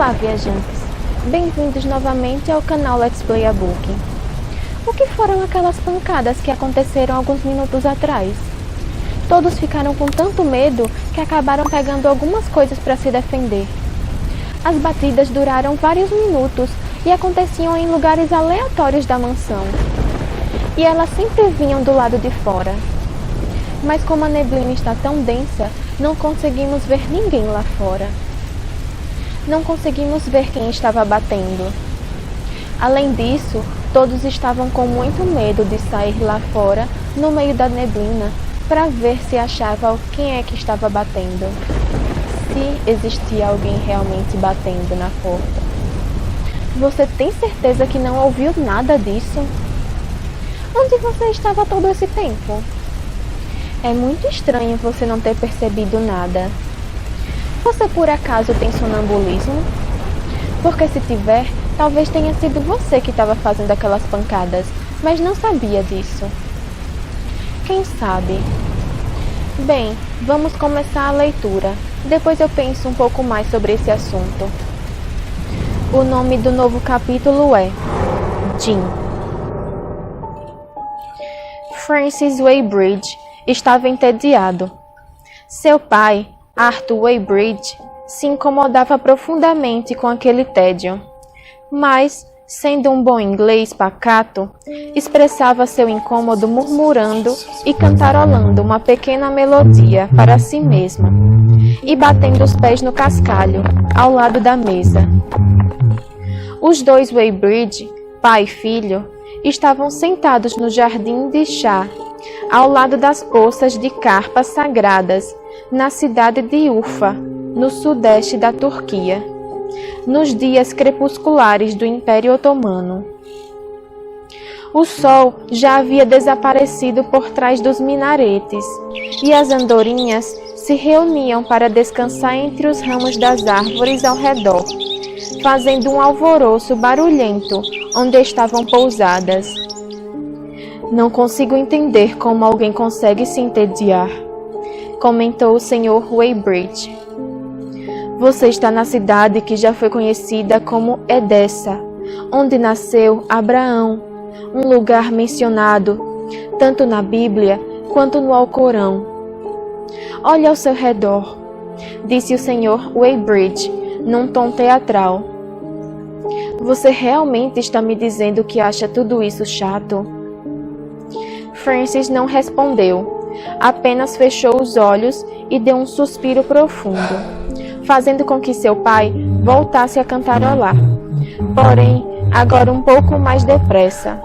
Olá, viajantes! Bem-vindos novamente ao canal Let's Play a Book. O que foram aquelas pancadas que aconteceram alguns minutos atrás? Todos ficaram com tanto medo que acabaram pegando algumas coisas para se defender. As batidas duraram vários minutos e aconteciam em lugares aleatórios da mansão. E elas sempre vinham do lado de fora. Mas como a neblina está tão densa, não conseguimos ver ninguém lá fora. Não conseguimos ver quem estava batendo. Além disso, todos estavam com muito medo de sair lá fora, no meio da neblina, para ver se achavam quem é que estava batendo. Se existia alguém realmente batendo na porta. Você tem certeza que não ouviu nada disso? Onde você estava todo esse tempo? É muito estranho você não ter percebido nada. Você por acaso tem sonambulismo? Porque se tiver, talvez tenha sido você que estava fazendo aquelas pancadas, mas não sabia disso. Quem sabe? Bem, vamos começar a leitura. Depois eu penso um pouco mais sobre esse assunto. O nome do novo capítulo é Jim. Francis Weybridge estava entediado. Seu pai, Arthur Weybridge, se incomodava profundamente com aquele tédio, mas, sendo um bom inglês pacato, expressava seu incômodo murmurando e cantarolando uma pequena melodia para si mesma e batendo os pés no cascalho, ao lado da mesa. Os dois Weybridge, pai e filho, estavam sentados no jardim de chá, ao lado das poças de carpas sagradas, na cidade de Ufa, no sudeste da Turquia, nos dias crepusculares do Império Otomano. O sol já havia desaparecido por trás dos minaretes, e as andorinhas se reuniam para descansar entre os ramos das árvores ao redor, fazendo um alvoroço barulhento onde estavam pousadas. Não consigo entender como alguém consegue se entediar, comentou o Sr. Weybridge. Você está na cidade que já foi conhecida como Edessa, onde nasceu Abraão, um lugar mencionado tanto na Bíblia quanto no Alcorão. Olhe ao seu redor, disse o Sr. Weybridge num tom teatral. Você realmente está me dizendo que acha tudo isso chato? Francis não respondeu, apenas fechou os olhos e deu um suspiro profundo, fazendo com que seu pai voltasse a cantarolar, porém, agora um pouco mais depressa.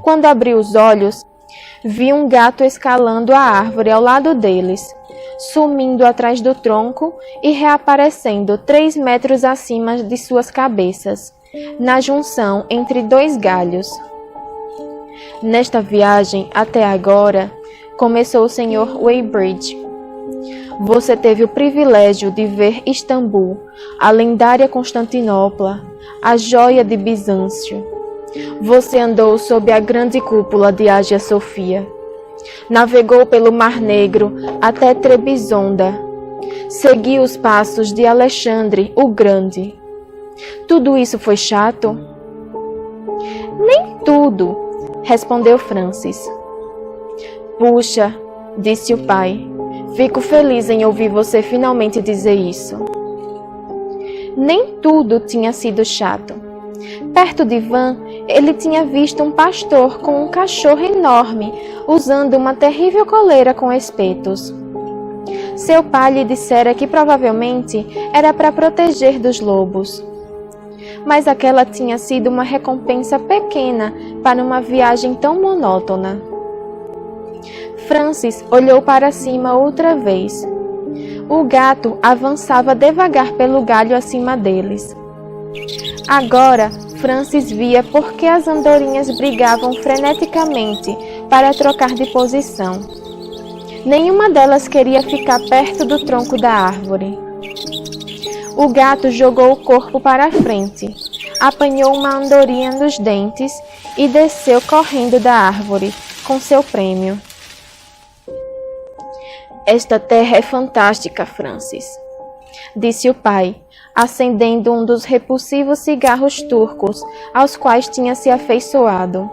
Quando abriu os olhos, viu um gato escalando a árvore ao lado deles, sumindo atrás do tronco e reaparecendo 3 metros acima de suas cabeças, na junção entre 2 galhos. Nesta viagem, até agora, começou o Sr. Weybridge, você teve o privilégio de ver Istambul, a lendária Constantinopla, a joia de Bizâncio. Você andou sob a grande cúpula de Ágia Sofia. Navegou pelo Mar Negro até Trebisonda. Seguiu os passos de Alexandre o Grande. Tudo isso foi chato? Nem tudo, respondeu Francis. Puxa, disse o pai. Fico feliz em ouvir você finalmente dizer isso. Nem tudo tinha sido chato. Perto de Van, ele tinha visto um pastor com um cachorro enorme, usando uma terrível coleira com espetos. Seu pai lhe dissera que provavelmente era para proteger dos lobos. Mas aquela tinha sido uma recompensa pequena para uma viagem tão monótona. Francis olhou para cima outra vez. O gato avançava devagar pelo galho acima deles. Agora, Francis via por que as andorinhas brigavam freneticamente para trocar de posição. Nenhuma delas queria ficar perto do tronco da árvore. O gato jogou o corpo para a frente, apanhou uma andorinha nos dentes e desceu correndo da árvore com seu prêmio. Esta terra é fantástica, Francis, disse o pai, acendendo um dos repulsivos cigarros turcos aos quais tinha se afeiçoado.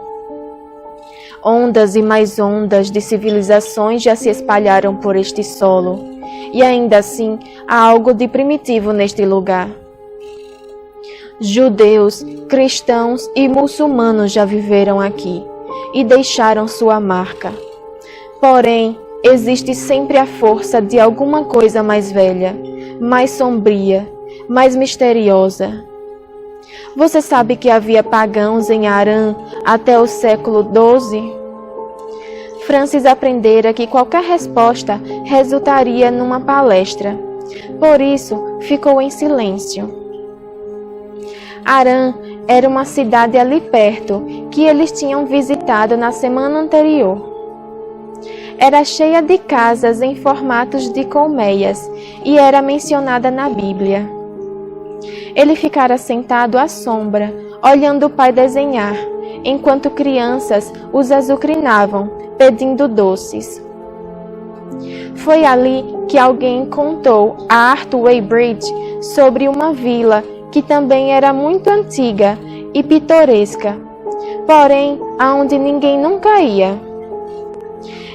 Ondas e mais ondas de civilizações já se espalharam por este solo, e ainda assim há algo de primitivo neste lugar. Judeus, cristãos e muçulmanos já viveram aqui e deixaram sua marca. Porém, existe sempre a força de alguma coisa mais velha, mais sombria, mais misteriosa. Você sabe que havia pagãos em Harã até o século XII? Francis aprendera que qualquer resposta resultaria numa palestra. Por isso, ficou em silêncio. Harã era uma cidade ali perto que eles tinham visitado na semana anterior. Era cheia de casas em formatos de colmeias e era mencionada na Bíblia. Ele ficara sentado à sombra, olhando o pai desenhar, enquanto crianças os azucrinavam, pedindo doces. Foi ali que alguém contou a Arthur Weybridge sobre uma vila que também era muito antiga e pitoresca, porém aonde ninguém nunca ia.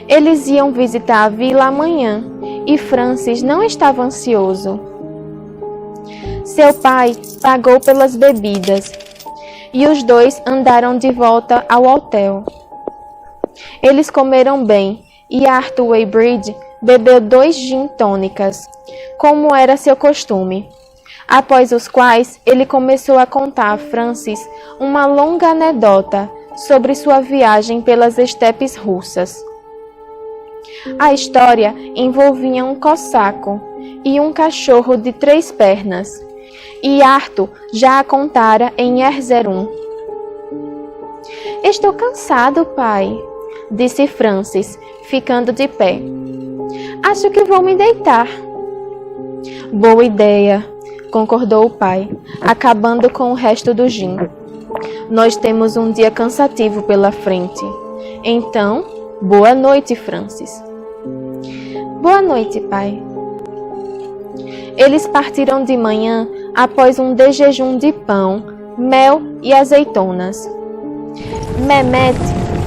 Eles iam visitar a vila amanhã e Francis não estava ansioso. Seu pai pagou pelas bebidas e os dois andaram de volta ao hotel. Eles comeram bem e Arthur Weybridge bebeu 2 gin tônicas, como era seu costume, após os quais ele começou a contar a Francis uma longa anedota sobre sua viagem pelas estepes russas. A história envolvia um cossaco e um cachorro de 3 pernas, e Arthur já a contara em Erzurum. Estou cansado, pai, disse Francis, ficando de pé. Acho que vou me deitar. Boa ideia, concordou o pai, acabando com o resto do gin. Nós temos um dia cansativo pela frente. Então, boa noite, Francis. Boa noite, pai. Eles partiram de manhã após um desjejum de pão, mel e azeitonas. Mehmet,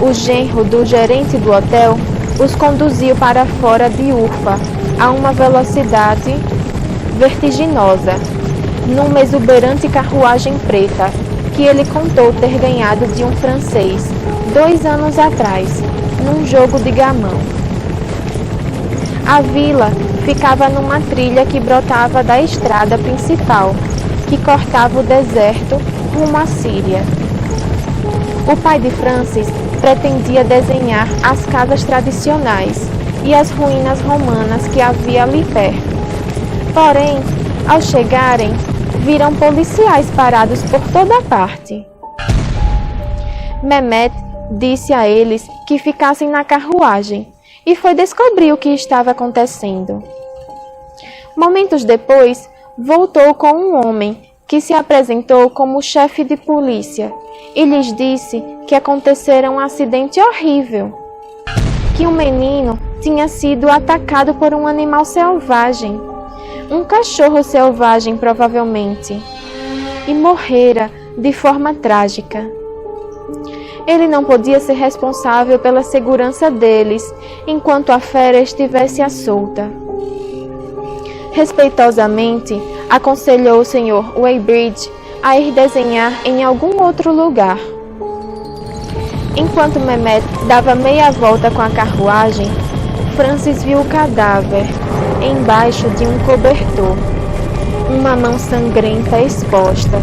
o genro do gerente do hotel, os conduziu para fora de Urfa a uma velocidade vertiginosa, numa exuberante carruagem preta que ele contou ter ganhado de um francês 2 anos atrás, num jogo de gamão. A vila ficava numa trilha que brotava da estrada principal, que cortava o deserto rumo à Síria. O pai de Francis pretendia desenhar as casas tradicionais e as ruínas romanas que havia ali perto. Porém, ao chegarem, viram policiais parados por toda parte. Mehmet disse a eles que ficassem na carruagem e foi descobrir o que estava acontecendo. Momentos depois, voltou com um homem que se apresentou como chefe de polícia e lhes disse que acontecera um acidente horrível, que um menino tinha sido atacado por um animal selvagem, um cachorro selvagem provavelmente, e morrera de forma trágica. Ele não podia ser responsável pela segurança deles enquanto a fera estivesse à solta. Respeitosamente, aconselhou o Sr. Weybridge a ir desenhar em algum outro lugar. Enquanto Mehmet dava meia volta com a carruagem, Francis viu o cadáver embaixo de um cobertor, uma mão sangrenta exposta.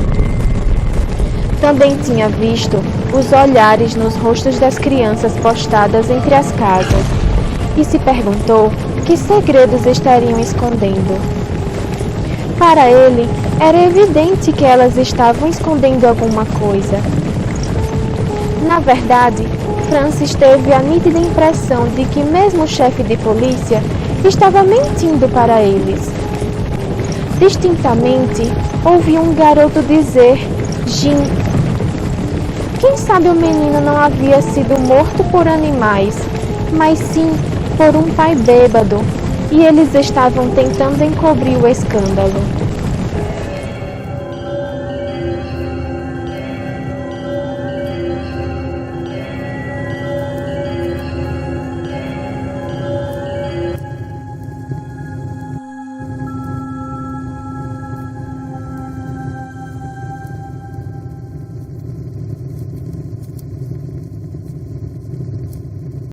Também tinha visto os olhares nos rostos das crianças postadas entre as casas e se perguntou que segredos estariam escondendo. Para ele, era evidente que elas estavam escondendo alguma coisa. Na verdade, Francis teve a nítida impressão de que mesmo o chefe de polícia estava mentindo para eles. Distintamente, ouvi um garoto dizer "Gin". Quem sabe o menino não havia sido morto por animais, mas sim por um pai bêbado, e eles estavam tentando encobrir o escândalo.